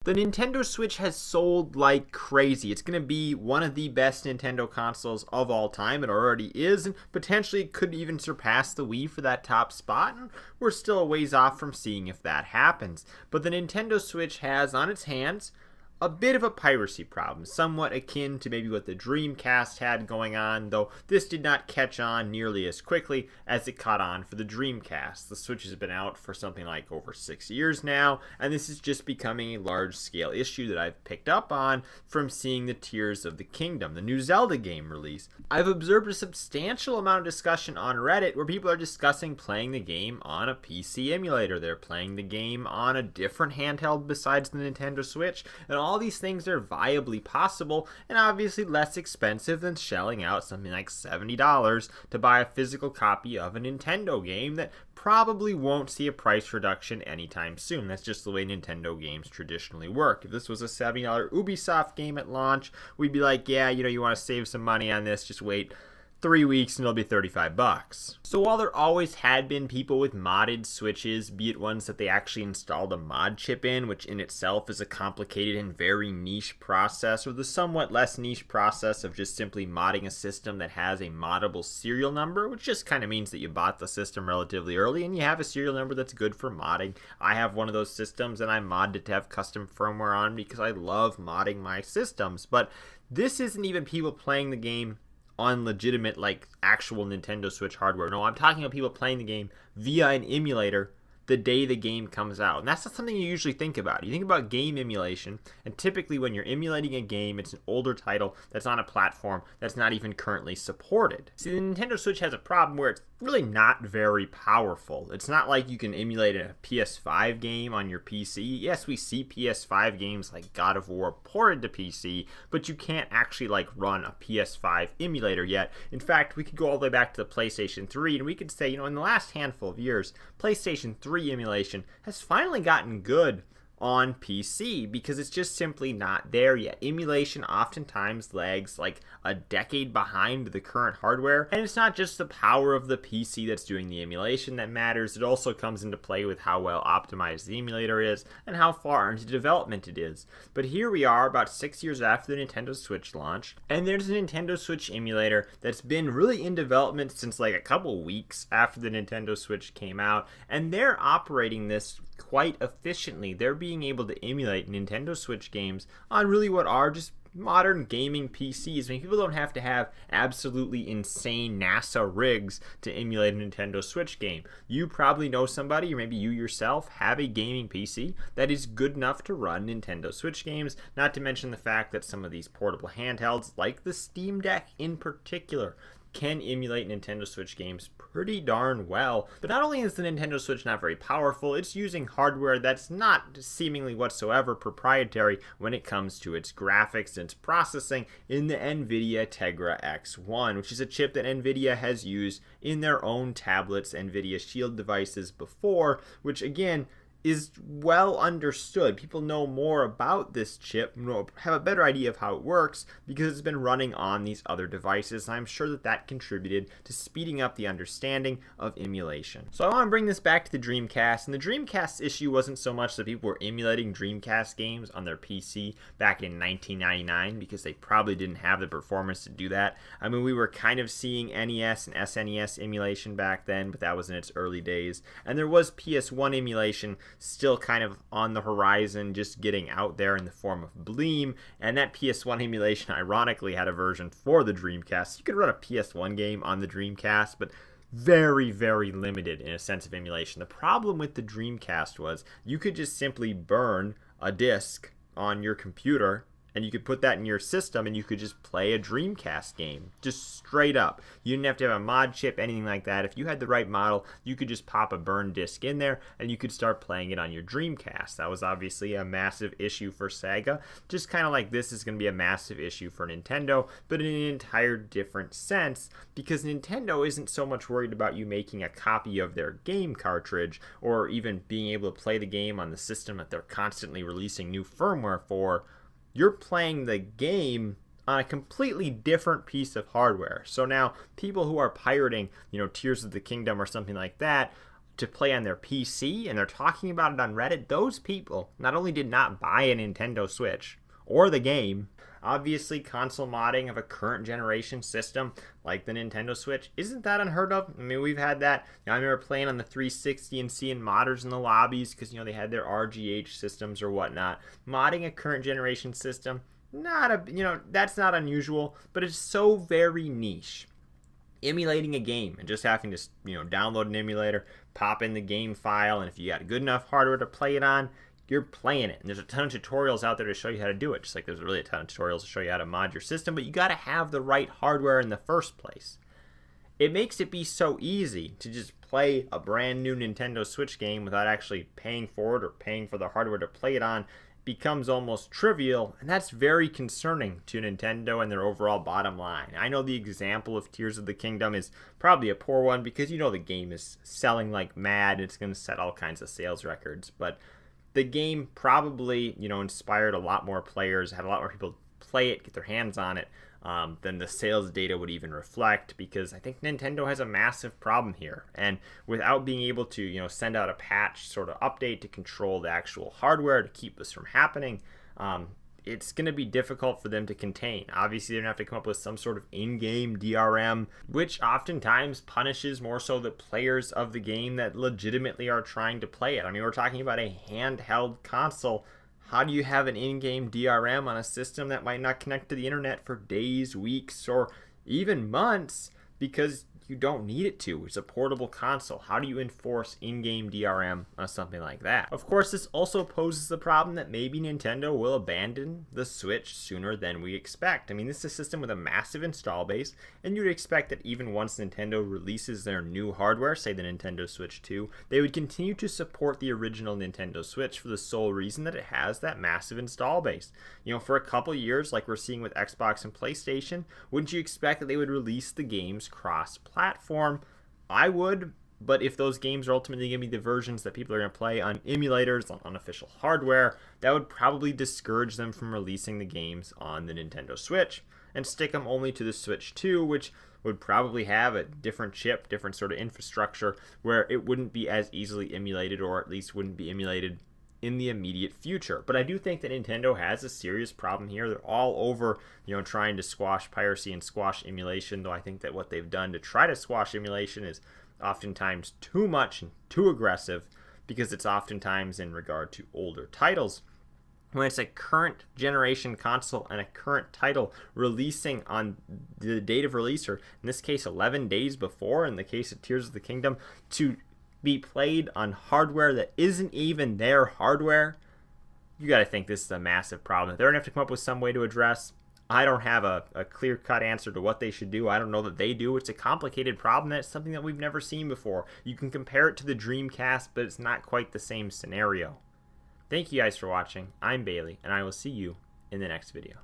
The Nintendo Switch has sold like crazy. It's going to be one of the best Nintendo consoles of all time. It already is, and potentially could even surpass the Wii for that top spot, and we're still a ways off from seeing if that happens. But the Nintendo Switch has on its hands a bit of a piracy problem, somewhat akin to maybe what the Dreamcast had going on, though this did not catch on nearly as quickly as it caught on for the Dreamcast. The Switch has been out for something like over 6 years now, and this is just becoming a large-scale issue that I've picked up on from seeing the Tears of the Kingdom, the new Zelda game release. I've observed a substantial amount of discussion on Reddit where people are discussing playing the game on a PC emulator. They're playing the game on a different handheld besides the Nintendo Switch, and all these things are viably possible and obviously less expensive than shelling out something like $70 to buy a physical copy of a Nintendo game that probably won't see a price reduction anytime soon. That's just the way Nintendo games traditionally work. If this was a $70 Ubisoft game at launch, we'd be like, yeah, you want to save some money on this, just wait 3 weeks and it'll be $35. So while there always had been people with modded Switches, be it ones that they actually installed a mod chip in, which in itself is a complicated and very niche process, or the somewhat less niche process of just simply modding a system that has a moddable serial number, which just kind of means that you bought the system relatively early and you have a serial number that's good for modding. I have one of those systems and I modded it to have custom firmware on because I love modding my systems. But this isn't even people playing the game on legitimate, like, actual Nintendo Switch hardware. No, I'm talking about people playing the game via an emulator the day the game comes out. And that's not something you usually think about. You think about game emulation, and typically when you're emulating a game, it's an older title that's on a platform that's not even currently supported. See, the Nintendo Switch has a problem where it's really not very powerful. It's not like you can emulate a PS5 game on your PC. Yes, we see PS5 games like God of War ported to PC, but you can't actually like run a PS5 emulator yet. In fact, we could go all the way back to the PlayStation 3 and we could say, in the last handful of years, PlayStation 3 emulation has finally gotten good on PC because it's just simply not there yet. Emulation oftentimes lags like a decade behind the current hardware, and it's not just the power of the PC that's doing the emulation that matters. It also comes into play with how well optimized the emulator is and how far into development it is. But here we are about 6 years after the Nintendo Switch launch, and there's a Nintendo Switch emulator that's been really in development since like a couple weeks after the Nintendo Switch came out, and they're operating this quite efficiently. They're being able to emulate Nintendo Switch games on really what are just modern gaming PCs. I mean, people don't have to have absolutely insane NASA rigs to emulate a Nintendo Switch game. You probably know somebody, or maybe you yourself have a gaming PC that is good enough to run Nintendo Switch games, not to mention the fact that some of these portable handhelds, like the Steam Deck in particular, can emulate Nintendo Switch games pretty darn well. But not only is the Nintendo Switch not very powerful, it's using hardware that's not seemingly whatsoever proprietary when it comes to its graphics and its processing in the NVIDIA Tegra X1, which is a chip that NVIDIA has used in their own tablets, NVIDIA Shield devices before, which again is well understood. People know more about this chip, have a better idea of how it works because it's been running on these other devices. I'm sure that that contributed to speeding up the understanding of emulation. So I want to bring this back to the Dreamcast, and the Dreamcast issue wasn't so much that people were emulating Dreamcast games on their PC back in 1999 because they probably didn't have the performance to do that. I mean, we were kind of seeing NES and SNES emulation back then, but that was in its early days, and there was PS1 emulation still kind of on the horizon, just getting out there in the form of Bleem, and that PS1 emulation ironically had a version for the Dreamcast. You could run a PS1 game on the Dreamcast, but very, very limited in a sense of emulation. The problem with the Dreamcast was you could just simply burn a disc on your computer and you could put that in your system and you could just play a Dreamcast game, just straight up. You didn't have to have a mod chip, anything like that. If you had the right model, you could just pop a burn disc in there and you could start playing it on your Dreamcast. That was obviously a massive issue for Sega, just kind of like this is going to be a massive issue for Nintendo, but in an entire different sense, because Nintendo isn't so much worried about you making a copy of their game cartridge or even being able to play the game on the system that they're constantly releasing new firmware for. You're playing the game on a completely different piece of hardware. So now people who are pirating, Tears of the Kingdom or something like that, to play on their PC and they're talking about it on Reddit, those people not only did not buy a Nintendo Switch or the game, obviously console modding of a current generation system like the Nintendo Switch, isn't that unheard of? I mean, we've had that. I remember playing on the 360 and seeing modders in the lobbies because, they had their RGH systems or whatnot. Modding a current generation system, that's not unusual, but it's so very niche. Emulating a game and just having to, download an emulator, pop in the game file, and if you got good enough hardware to play it on, you're playing it. And there's a ton of tutorials out there to show you how to do it, just like there's really a ton of tutorials to show you how to mod your system, but you got to have the right hardware in the first place. It makes it be so easy to just play a brand new Nintendo Switch game without actually paying for it or paying for the hardware to play it on. Becomes almost trivial, and that's very concerning to Nintendo and their overall bottom line. I know the example of Tears of the Kingdom is probably a poor one because the game is selling like mad. It's going to set all kinds of sales records, but the game probably inspired a lot more players, had a lot more people play it, get their hands on it, than the sales data would even reflect, because I think Nintendo has a massive problem here. And without being able to, send out a patch sort of update to control the actual hardware to keep this from happening, it's going to be difficult for them to contain. Obviously, they're going to have to come up with some sort of in-game DRM, which oftentimes punishes more so the players of the game that legitimately are trying to play it. I mean, we're talking about a handheld console. How do you have an in-game DRM on a system that might not connect to the internet for days, weeks, or even months because you don't need it to? It's a portable console. How do you enforce in-game DRM on something like that? Of course, this also poses the problem that maybe Nintendo will abandon the Switch sooner than we expect. I mean, this is a system with a massive install base, and you'd expect that even once Nintendo releases their new hardware, say the Nintendo Switch 2, they would continue to support the original Nintendo Switch for the sole reason that it has that massive install base. For a couple years, like we're seeing with Xbox and PlayStation, wouldn't you expect that they would release the games cross-platform? I would, but if those games are ultimately going to be the versions that people are going to play on emulators, on unofficial hardware, that would probably discourage them from releasing the games on the Nintendo Switch and stick them only to the Switch 2, which would probably have a different chip, different sort of infrastructure, where it wouldn't be as easily emulated, or at least wouldn't be emulated in the immediate future. But I do think that Nintendo has a serious problem here. They're all over, trying to squash piracy and squash emulation, though I think that what they've done to try to squash emulation is oftentimes too much and too aggressive, because it's oftentimes in regard to older titles. When it's a current generation console and a current title releasing on the date of release, or in this case 11 days before, in the case of Tears of the Kingdom, to be played on hardware that isn't even their hardware, you got to think this is a massive problem. They're going to have to come up with some way to address. I don't have a clear-cut answer to what they should do. I don't know that they do. It's a complicated problem. That's something that we've never seen before. You can compare it to the Dreamcast, but it's not quite the same scenario. Thank you guys for watching. I'm Bailey, and I will see you in the next video.